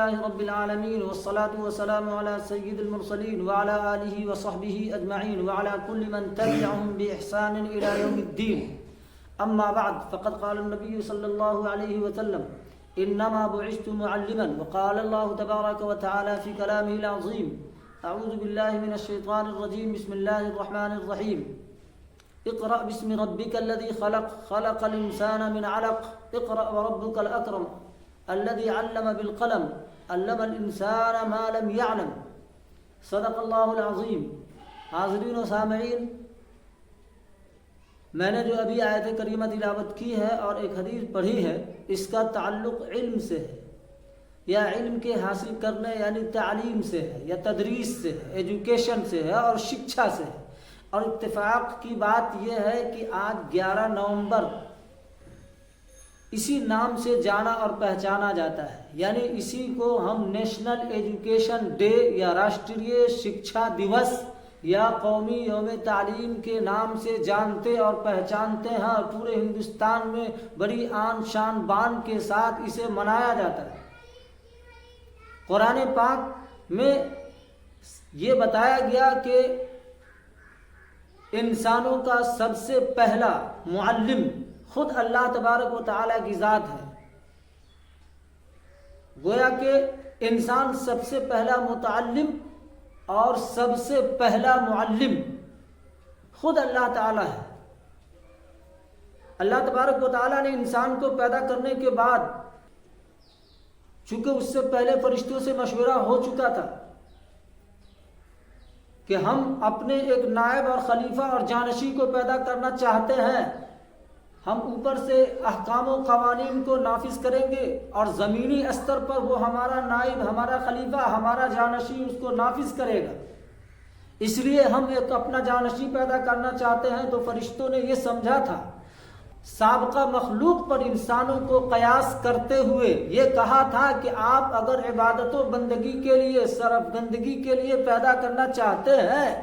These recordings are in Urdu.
لله رب العالمين والصلاة والسلام على سيد المرسلين وعلى آله وصحبه أجمعين وعلى كل من تبعهم بإحسان إلى يوم الدين. أما بعد، فقد قال النبي صلى الله عليه وسلم: إنما بعثت معلما. وقال الله تبارك وتعالى في كلامه العظيم: أعوذ بالله من الشيطان الرجيم، بسم الله الرحمن الرحيم. اقرأ باسم ربك الذي خلق، خلق الإنسان من علق، اقرأ وربك الأكرم الذي علم بالقلم، علم الإنسان ما لم يعلم. صدق اللہ العظیم. حاضرین و سامعین، میں نے جو ابھی آیت کریمہ تلاوت کی ہے اور ایک حدیث پڑھی ہے، اس کا تعلق علم سے ہے، یا علم کے حاصل کرنے یعنی تعلیم سے ہے، یا تدریس سے ہے، ایجوکیشن سے ہے اور شکشا سے ہے. اور اتفاق کی بات یہ ہے کہ آج 11 نومبر اسی نام سے جانا اور پہچانا جاتا ہے، یعنی اسی کو ہم نیشنل ایجوکیشن ڈے یا راشٹریہ شکشا دیوس یا قومی یوم تعلیم کے نام سے جانتے اور پہچانتے ہیں، اور پورے ہندوستان میں بڑی آن شان بان کے ساتھ اسے منایا جاتا ہے. قرآن پاک میں یہ بتایا گیا کہ انسانوں کا سب سے پہلا معلم خود اللہ تبارک و تعالیٰ کی ذات ہے. گویا کہ انسان سب سے پہلا متعلم اور سب سے پہلا معلم خود اللہ تعالیٰ ہے. اللہ تبارک و تعالیٰ نے انسان کو پیدا کرنے کے بعد، چونکہ اس سے پہلے فرشتوں سے مشورہ ہو چکا تھا کہ ہم اپنے ایک نائب اور خلیفہ اور جانشین کو پیدا کرنا چاہتے ہیں، ہم اوپر سے احکام و قوانین کو نافذ کریں گے اور زمینی استر پر وہ ہمارا نائب، ہمارا خلیفہ، ہمارا جانشین اس کو نافذ کرے گا. اس لیے ہم ایک اپنا جانشین پیدا کرنا چاہتے ہیں. تو فرشتوں نے یہ سمجھا تھا، سابقہ مخلوق پر انسانوں کو قیاس کرتے ہوئے یہ کہا تھا کہ آپ اگر عبادت و بندگی کے لیے، سرگردگی کے لیے پیدا کرنا چاہتے ہیں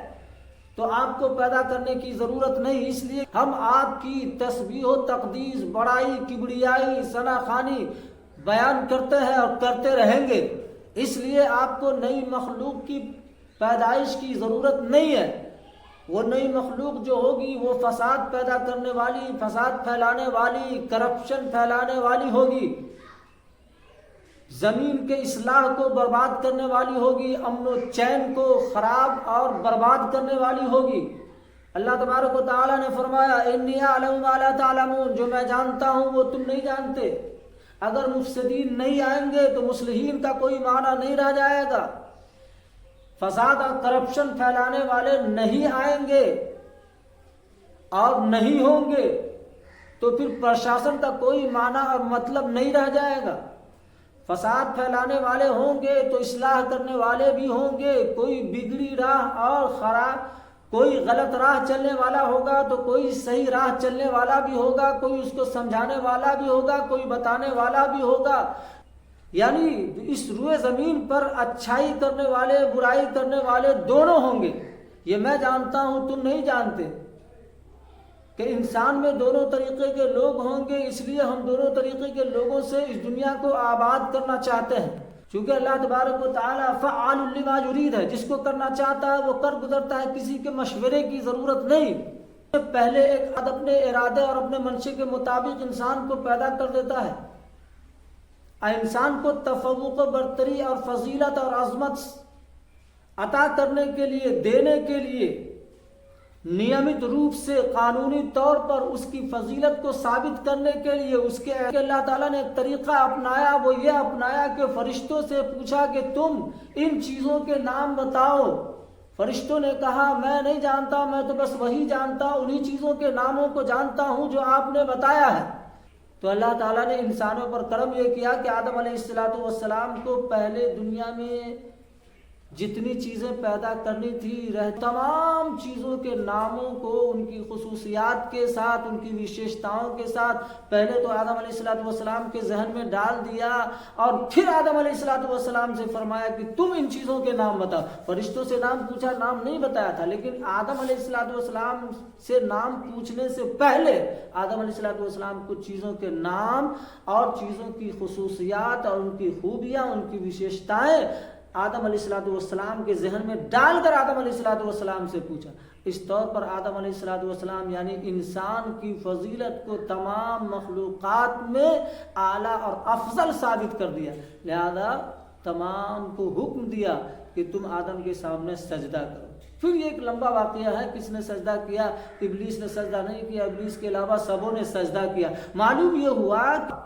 تو آپ کو پیدا کرنے کی ضرورت نہیں. اس لیے ہم آپ کی تسبیح و تقدیس، بڑائی، کبریائی، ثنا خوانی بیان کرتے ہیں اور کرتے رہیں گے. اس لیے آپ کو نئی مخلوق کی پیدائش کی ضرورت نہیں ہے. وہ نئی مخلوق جو ہوگی وہ فساد پیدا کرنے والی، فساد پھیلانے والی، کرپشن پھیلانے والی ہوگی، زمین کے اصلاح کو برباد کرنے والی ہوگی، امن و چین کو خراب اور برباد کرنے والی ہوگی. اللہ تبارک و تعالیٰ نے فرمایا: انی اعلم ما لا تعلمون، جو میں جانتا ہوں وہ تم نہیں جانتے. اگر مفسدین نہیں آئیں گے تو مصلحین کا کوئی معنی نہیں رہ جائے گا. فساد اور کرپشن پھیلانے والے نہیں آئیں گے اور نہیں ہوں گے تو پھر پرشاسن کا کوئی معنی اور مطلب نہیں رہ جائے گا. فساد پھیلانے والے ہوں گے تو اصلاح کرنے والے بھی ہوں گے. کوئی بگڑی راہ اور کوئی غلط راہ چلنے والا ہوگا تو کوئی صحیح راہ چلنے والا بھی ہوگا، کوئی اس کو سمجھانے والا بھی ہوگا، کوئی بتانے والا بھی ہوگا. یعنی اس روئے زمین پر اچھائی کرنے والے، برائی کرنے والے دونوں ہوں گے. یہ میں جانتا ہوں، تم نہیں جانتے کہ انسان میں دونوں طریقے کے لوگ ہوں گے. اس لیے ہم دونوں طریقے کے لوگوں سے اس دنیا کو آباد کرنا چاہتے ہیں. چونکہ اللہ تبارک و تعالیٰ فعال لما یرید ہے، جس کو کرنا چاہتا ہے وہ کر گزرتا ہے، کسی کے مشورے کی ضرورت نہیں. پہلے ایک اپنے ارادے اور اپنے منشے کے مطابق انسان کو پیدا کر دیتا ہے. انسان کو تفوق و برتری اور فضیلت اور عظمت عطا کرنے کے لیے، دینے کے لیے، نیمت روپ سے قانونی طور پر اس کی فضیلت کو ثابت کرنے کے لیے اس کے اللہ تعالیٰ نے ایک طریقہ اپنایا. وہ یہ اپنایا کہ فرشتوں سے پوچھا کہ تم ان چیزوں کے نام بتاؤ. فرشتوں نے کہا میں نہیں جانتا، میں تو بس وہی جانتا ہوں، انہی چیزوں کے ناموں کو جانتا ہوں جو آپ نے بتایا ہے. تو اللہ تعالیٰ نے انسانوں پر کرم یہ کیا کہ آدم علیہ السلام کو پہلے دنیا میں جتنی چیزیں پیدا کرنی تھی تمام چیزوں کے ناموں کو ان کی خصوصیات کے ساتھ، ان کی وشیشتاؤں کے ساتھ پہلے تو آدم علیہ السلام کے ذہن میں ڈال دیا، اور پھر آدم علیہ السلام سے فرمایا کہ تم ان چیزوں کے نام بتاؤ۔ فرشتوں سے نام پوچھا، نام نہیں بتایا تھا، لیکن آدم علیہ السلام سے نام پوچھنے سے پہلے آدم علیہ السلام کچھ چیزوں کے نام اور چیزوں کی خصوصیات اور ان کی خوبیاں، ان کی وشیشتائیں آدم علیہ السلام کے ذہن میں ڈال کر آدم علیہ السلام سے پوچھا۔ اس طور پر آدم علیہ السلام یعنی انسان کی فضیلت کو تمام مخلوقات میں اعلیٰ اور افضل ثابت کر دیا، لہذا تمام کو حکم دیا کہ تم آدم کے سامنے سجدہ کرو۔ پھر یہ ایک لمبا واقعہ ہے، کس نے سجدہ کیا؟ ابلیس نے سجدہ نہیں کیا، ابلیس کے علاوہ سبوں نے سجدہ کیا۔ معلوم یہ ہوا کہ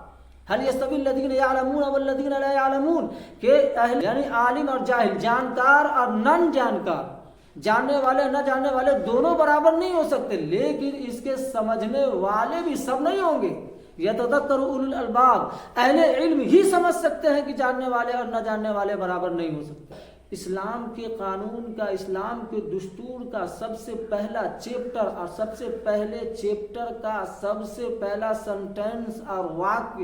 هل يستوي الذين يعلمون والذين لا يعلمون، کہ اہل یعنی عالم اور جاہل، جانکار اور نن جانکار، جاننے والے نہ جاننے والے دونوں برابر نہیں ہو سکتے، لیکن اس کے سمجھنے والے بھی سب نہیں ہوں گے۔ یتذکر اولو الالباب، اہل علم ہی سمجھ سکتے ہیں کہ جاننے والے اور نہ جاننے والے برابر نہیں ہو سکتے۔ اسلام کے قانون کا، اسلام کے دستور کا سب سے پہلا چیپٹر اور سب سے پہلے چیپٹر کا سب سے پہلا سنٹینس اور واقع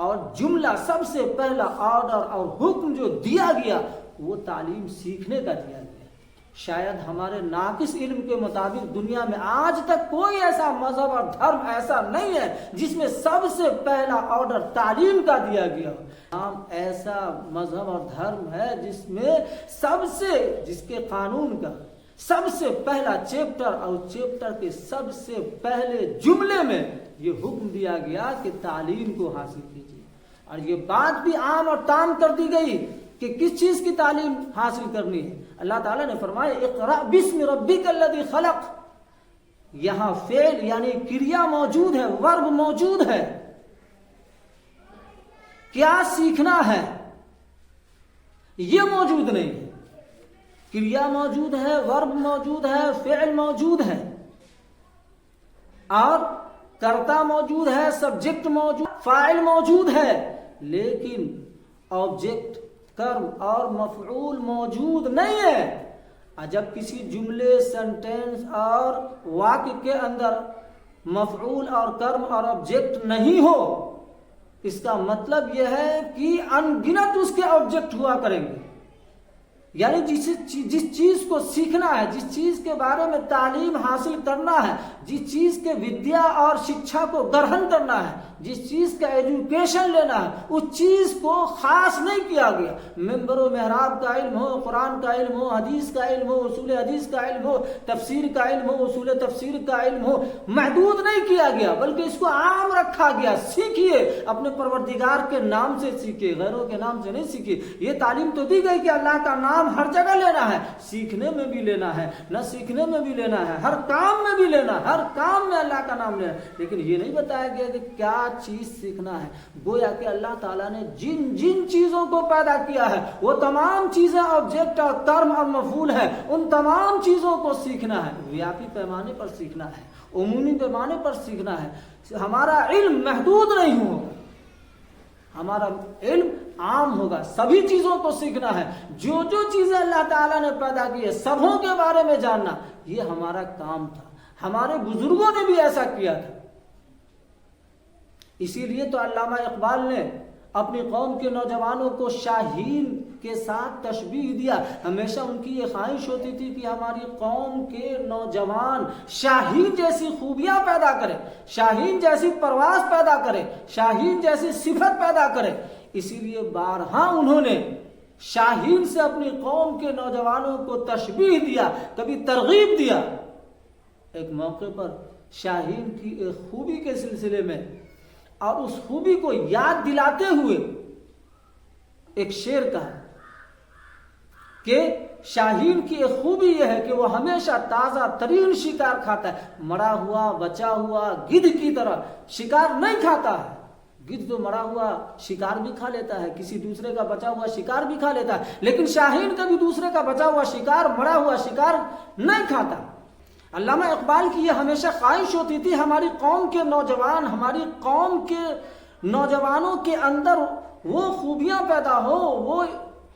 اور جملہ، سب سے پہلا آرڈر اور حکم جو دیا گیا وہ تعلیم سیکھنے کا دیا گیا۔ شاید ہمارے ناقص علم کے مطابق دنیا میں آج تک کوئی ایسا مذہب اور دھرم ایسا نہیں ہے جس میں سب سے پہلا آرڈر تعلیم کا دیا گیا ہو۔ ہم ایسا مذہب اور دھرم ہے جس کے قانون کا سب سے پہلا چیپٹر اور چیپٹر کے سب سے پہلے جملے میں یہ حکم دیا گیا کہ تعلیم کو حاصل کیجیے، اور یہ بات بھی عام اور تام کر دی گئی کہ کس چیز کی تعلیم حاصل کرنی ہے۔ اللہ تعالیٰ نے فرمایا اقرأ بسم ربک الذی خلق، یہاں فعل یعنی کریا موجود ہے، ورب موجود ہے، کیا سیکھنا ہے یہ موجود نہیں ہے۔ کریا موجود ہے، ورب موجود ہے، فعل موجود ہے، اور کرتا موجود ہے، سبجیکٹ موجود، فاعل موجود ہے، لیکن آبجیکٹ، کرم اور مفعول موجود نہیں ہے۔ جب کسی جملے، سنٹینس اور واقع کے اندر مفعول اور کرم اور آبجیکٹ نہیں ہو، اس کا مطلب یہ ہے کہ ان گنت اس کے آبجیکٹ ہوا کریں گے۔ یعنی جس چیز کو سیکھنا ہے، جس چیز کے بارے میں تعلیم حاصل کرنا ہے، جس چیز کے ودیا اور شکشا کو گرہن کرنا ہے، جس چیز کا ایجوکیشن لینا ہے، اس چیز کو خاص نہیں کیا گیا۔ ممبر و محراب کا علم ہو، قرآن کا علم ہو، حدیث کا علم ہو، اصول حدیث کا علم ہو، تفسیر کا علم ہو، اصول تفسیر کا علم ہو، محدود نہیں کیا گیا بلکہ اس کو عام رکھا گیا۔ سیکھیے، اپنے پروردگار کے نام سے سیکھیے، غیروں کے نام سے نہیں سیکھیے۔ یہ تعلیم تو دی گئی کہ اللہ کا نام ہر جگہ لینا ہے، سیکھنے میں بھی لینا ہے، نہ سیکھنے میں بھی لینا ہے، ہر کام میں بھی لینا ہے، ہر کام میں اللہ کا نام لینا ہے، لیکن یہ نہیں بتایا گیا کہ کیا چیز سیکھنا ہے۔ گویا کہ اللہ تعالیٰ نے جن جن چیزوں کو پیدا کیا ہے وہ تمام چیزیں آبجیکٹ اور کرم اور مفعول ہے، ان تمام چیزوں کو سیکھنا ہے، ویاپی پیمانے پر سیکھنا ہے، عمومی پیمانے پر سیکھنا ہے۔ ہمارا علم محدود نہیں ہوگا، ہمارا علم عام ہوگا، سبھی چیزوں کو سیکھنا ہے۔ جو جو چیزیں اللہ تعالیٰ نے پیدا کی ہے سبوں کے بارے میں جاننا، یہ ہمارا کام تھا، ہمارے بزرگوں نے بھی ایسا کیا تھا۔ اسی لیے تو علامہ اقبال نے اپنی قوم کے نوجوانوں کو شاہین کے ساتھ تشبیہ دیا۔ ہمیشہ ان کی یہ خواہش ہوتی تھی کہ ہماری قوم کے نوجوان شاہین جیسی خوبیاں پیدا کرے، شاہین جیسی پرواز پیدا کرے، شاہین جیسی صفت پیدا کرے۔ اسی لیے بارہا انہوں نے شاہین سے اپنی قوم کے نوجوانوں کو تشبیہ دیا، کبھی ترغیب دیا۔ ایک موقع پر شاہین کی ایک خوبی کے سلسلے میں اور اس خوبی کو یاد دلاتے ہوئے ایک شعر کہا کہ شاہین کی ایک خوبی یہ ہے کہ وہ ہمیشہ تازہ ترین شکار کھاتا ہے، مرا ہوا بچا ہوا گدھ کی طرح شکار نہیں کھاتا ہے۔ گدھ تو مرا ہوا شکار بھی کھا لیتا ہے، کسی دوسرے کا بچا ہوا شکار بھی کھا لیتا ہے، لیکن شاہین کبھی دوسرے کا بچا ہوا شکار، مرا ہوا شکار نہیں کھاتا۔ علامہ اقبال کی یہ ہمیشہ خواہش ہوتی تھی ہماری قوم کے نوجوان، ہماری قوم کے نوجوانوں کے اندر وہ خوبیاں پیدا ہو، وہ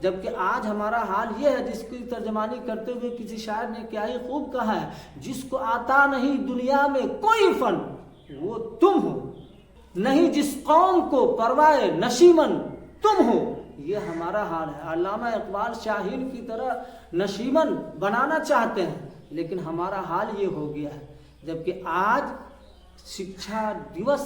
جبکہ آج ہمارا حال یہ ہے، جس کی ترجمانی کرتے ہوئے کسی شاعر نے کیا ہی خوب کہا ہے، جس کو آتا نہیں دنیا میں کوئی فن وہ تم ہو، نہیں جس قوم کو پرواہ نشیمن تم ہو، یہ ہمارا حال ہے۔ علامہ اقبال شاہین کی طرح نشیمن بنانا چاہتے ہیں، لیکن ہمارا حال یہ ہو گیا ہے۔ جبکہ آج شکشا دیوس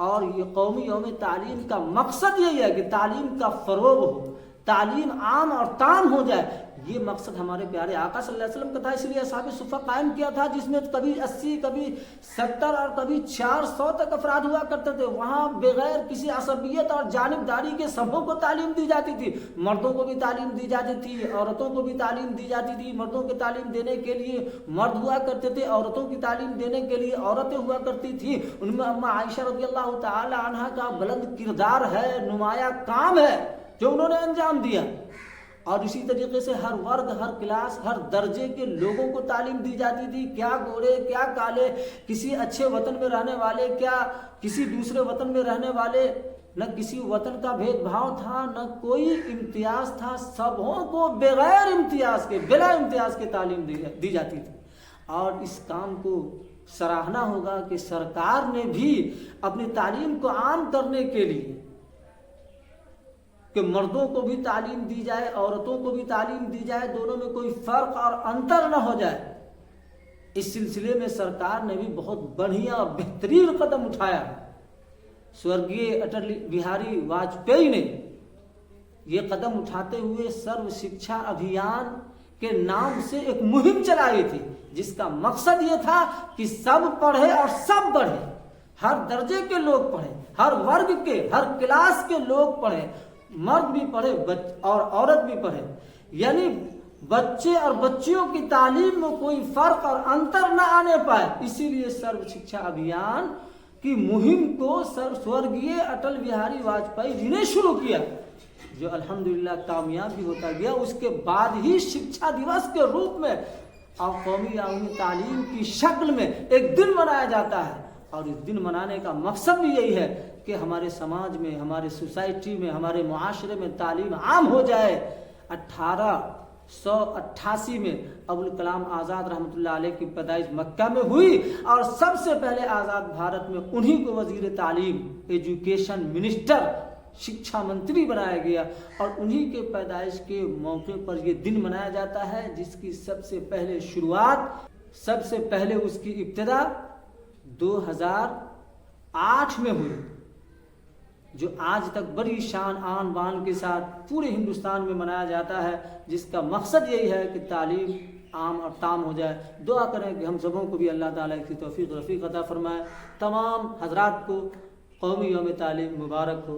اور یہ قومی یوم تعلیم کا مقصد یہی ہے کہ تعلیم کا فروغ ہو، تعلیم عام اور تام ہو جائے۔ یہ مقصد ہمارے پیارے آقا صلی اللہ علیہ وسلم کا تھا، اس لیے اصحاب صفہ قائم کیا تھا، جس میں کبھی 80 کبھی 70 اور کبھی 400 تک افراد ہوا کرتے تھے۔ وہاں بغیر کسی عصبیت اور جانبداری کے سبوں کو تعلیم دی جاتی تھی، مردوں کو بھی تعلیم دی جاتی تھی، عورتوں کو بھی تعلیم دی جاتی تھی۔ مردوں کی تعلیم دینے کے لیے مرد ہوا کرتے تھے، عورتوں کی تعلیم دینے کے لیے عورتیں ہوا کرتی تھی۔ ان میں اماں عائشہ رضی اللہ تعالی عنہا کا بلند کردار ہے، نمایاں کام ہے جو انہوں نے انجام دیا۔ اور اسی طریقے سے ہر ورگ، ہر کلاس، ہر درجے کے لوگوں کو تعلیم دی جاتی تھی، کیا گورے کیا کالے، کسی اچھے وطن میں رہنے والے کیا کسی دوسرے وطن میں رہنے والے، نہ کسی وطن کا بھید بھاؤ تھا، نہ کوئی امتیاز تھا، سبوں کو بغیر امتیاز کے، بلا امتیاز کے تعلیم دی جاتی تھی۔ اور اس کام کو سراہنا ہوگا کہ سرکار نے بھی اپنی تعلیم کو عام کرنے کے لیے کہ مردوں کو بھی تعلیم دی جائے، عورتوں کو بھی تعلیم دی جائے، دونوں میں کوئی فرق اور انتر نہ ہو جائے، اس سلسلے میں سرکار نے بھی بہت بڑھیا اور بہترین قدم اٹھایا۔ سورگیہ اٹل بہاری واجپئی نے یہ قدم اٹھاتے ہوئے سرو شکشا ابھیان کے نام سے ایک مہم چلائی تھی، جس کا مقصد یہ تھا کہ سب پڑھے اور سب بڑھے، ہر درجے کے لوگ پڑھیں، ہر ورگ کے، ہر کلاس کے لوگ پڑھیں، مرد بھی پڑھے اور عورت بھی پڑھے، یعنی بچے اور بچیوں کی تعلیم میں کوئی فرق اور انتر نہ آنے پائے۔ اسی لیے سرو شکشا ابھیان کی مہم کو سورگیہ اٹل بہاری واجپئی جی نے شروع کیا، جو الحمدللہ کامیاب بھی ہوتا گیا۔ اس کے بعد ہی شکشا دیوس کے روپ میں اور قومی یوم تعلیم کی شکل میں ایک دن منایا جاتا ہے، اور اس دن منانے کا مقصد بھی یہی ہے کہ ہمارے سماج میں، ہمارے سوسائٹی میں، ہمارے معاشرے میں تعلیم عام ہو جائے۔ 1888 میں ابوالکلام آزاد رحمۃ اللہ علیہ کی پیدائش مکہ میں ہوئی، اور سب سے پہلے آزاد بھارت میں انہی کو وزیر تعلیم، ایجوکیشن منسٹر، شکشا منتری بنایا گیا، اور انہی کے پیدائش کے موقع پر یہ دن منایا جاتا ہے، جس کی سب سے پہلے شروعات، سب سے پہلے اس کی ابتدا 2008 میں ہوئی، جو آج تک بڑی شان آن بان کے ساتھ پورے ہندوستان میں منایا جاتا ہے، جس کا مقصد یہی ہے کہ تعلیم عام اور تام ہو جائے۔ دعا کریں کہ ہم سبوں کو بھی اللہ تعالیٰ کی توفیق رفیق عطا فرمائے۔ تمام حضرات کو قومی یوم تعلیم مبارک ہو۔